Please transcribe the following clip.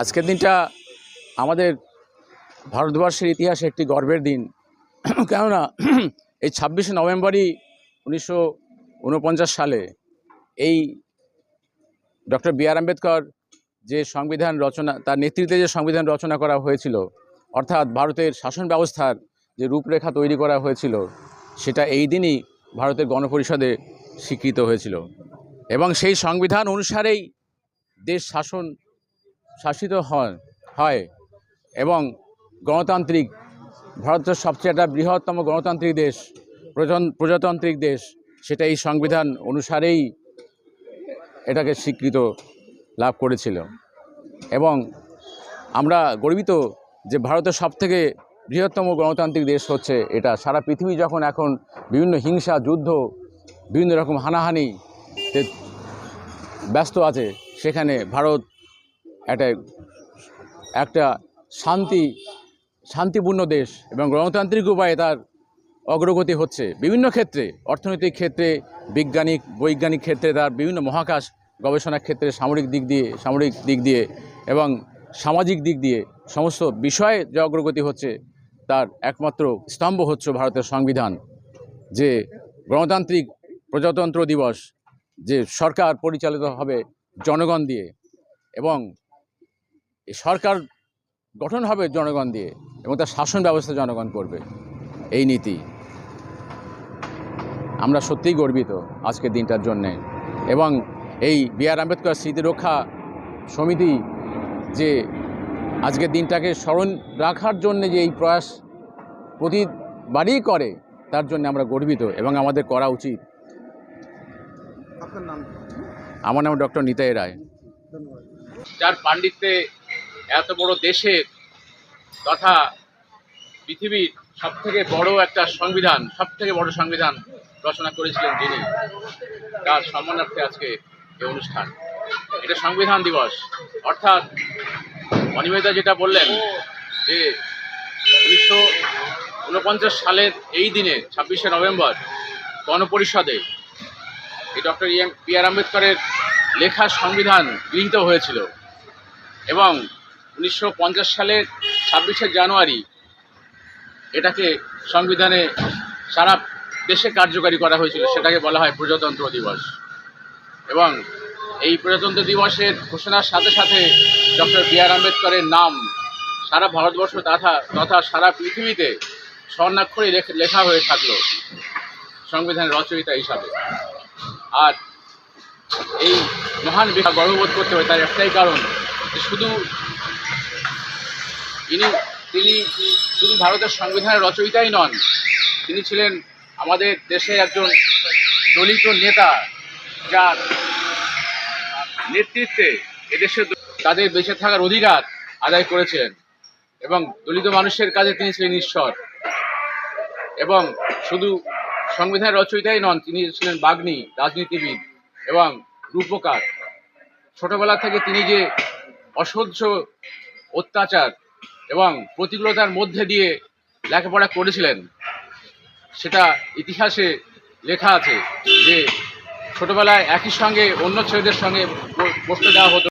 আজকের দিনটা আমাদের ভারতবর্ষের ইতিহাসে একটি গর্বের দিন। কেননা এই 26শে নভেম্বরই 1949 সালে এই ডক্টর বি আর আম্বেদকর যে সংবিধান রচনা, তার নেতৃত্বে যে সংবিধান রচনা করা হয়েছিল, অর্থাৎ ভারতের শাসন ব্যবস্থার যে রূপরেখা তৈরি করা হয়েছিল, সেটা এই দিনই ভারতের গণপরিষদে স্বীকৃত হয়েছিল। এবং সেই সংবিধান অনুসারেই দেশ শাসিত হয় এবং গণতান্ত্রিক, ভারতের সবচেয়ে একটা বৃহত্তম গণতান্ত্রিক দেশ, প্রজাতান্ত্রিক দেশ, সেটা এই সংবিধান অনুসারেই এটাকে স্বীকৃত লাভ করেছিল। এবং আমরা গর্বিত যে ভারতের সবথেকে বৃহত্তম গণতান্ত্রিক দেশ হচ্ছে এটা। সারা পৃথিবী যখন এখন বিভিন্ন হিংসা, যুদ্ধ, বিভিন্ন রকম হানাহানিতে ব্যস্ত আছে, সেখানে ভারত একটা শান্তিপূর্ণ দেশ এবং গণতান্ত্রিক উপায়ে তার অগ্রগতি হচ্ছে বিভিন্ন ক্ষেত্রে, অর্থনৈতিক ক্ষেত্রে, বৈজ্ঞানিক ক্ষেত্রে, তার বিভিন্ন মহাকাশ গবেষণার ক্ষেত্রে, সামরিক দিক দিয়ে এবং সামাজিক দিক দিয়ে সমস্ত বিষয়ে যে অগ্রগতি হচ্ছে, তার একমাত্র স্তম্ভ হচ্ছে ভারতের সংবিধান। যে গণতান্ত্রিক প্রজাতন্ত্র দিবস, যে সরকার পরিচালিত হবে জনগণ দিয়ে এবং এই সরকার গঠন হবে জনগণ দিয়ে এবং তার শাসন ব্যবস্থা জনগণ করবে, এই নীতি। আমরা সত্যিই গর্বিত আজকের দিনটার জন্যে। এবং এই বি আর আম্বেদকর স্মৃতি রক্ষা সমিতি যে আজকের দিনটাকে স্মরণ রাখার জন্যে যে এই প্রয়াস প্রতিবারই করে, তার জন্য আমরা গর্বিত এবং আমাদের করা উচিত। আপনার নাম? আমার নাম ডক্টর নিতাই রায়। যার পাণ্ডিত্যে এত বড় দেশের তথা পৃথিবীর সবথেকে বড় সংবিধান রচনা করেছিলেন যিনি, তার সম্মানার্থে আজকে এই অনুষ্ঠান। এটা সংবিধান দিবস, অর্থাৎ অনিমেষদা যেটা বললেন যে 1949 সালের এই দিনে 26শে নভেম্বর গণপরিষদে এই ডক্টর বি আর আম্বেদকরের লেখা সংবিধান গৃহীত হয়েছিল এবং 1950 সালের 26শে জানুয়ারি এটাকে সংবিধানে সারা দেশে কার্যকারী করা হয়েছিল। সেটাকে বলা হয় প্রজাতন্ত্র দিবস। এবং এই প্রজাতন্ত্র দিবসের ঘোষণার সাথে সাথে ডক্টর বি আর আম্বেদকরের নাম সারা ভারতবর্ষ তথা সারা পৃথিবীতে স্বর্ণাক্ষরে লেখা হয়ে থাকলো সংবিধানের রচয়িতা হিসাবে। আর এই মহান ব্যক্তি গর্ববোধ করতে হবে, তার একটাই কারণ, তিনি শুধু ভারতের সংবিধানের রচয়িতাই নন, তিনি ছিলেন আমাদের দেশের একজন দলিত নেতা, যার নেতৃত্বে এদেশে তাদের বেঁচে থাকার অধিকার আদায় করেছেন এবং দলিত মানুষের কাজে তিনি ছিলেন ঈশ্বর। এবং শুধু সংবিধানের রচয়িতাই নন, তিনি ছিলেন বাগ্মী, রাজনীতিবিদ এবং রূপকার। ছোটবেলা থেকে তিনি যে অসহ্য অত্যাচার এবং প্রতিকূলতার মধ্যে দিয়ে লেখাপড়া করেছিলেন, সেটা ইতিহাসে লেখা আছে যে ছোটবেলায় একই সঙ্গে অন্য ছেলেদের সঙ্গে বসতে দেওয়া হতো।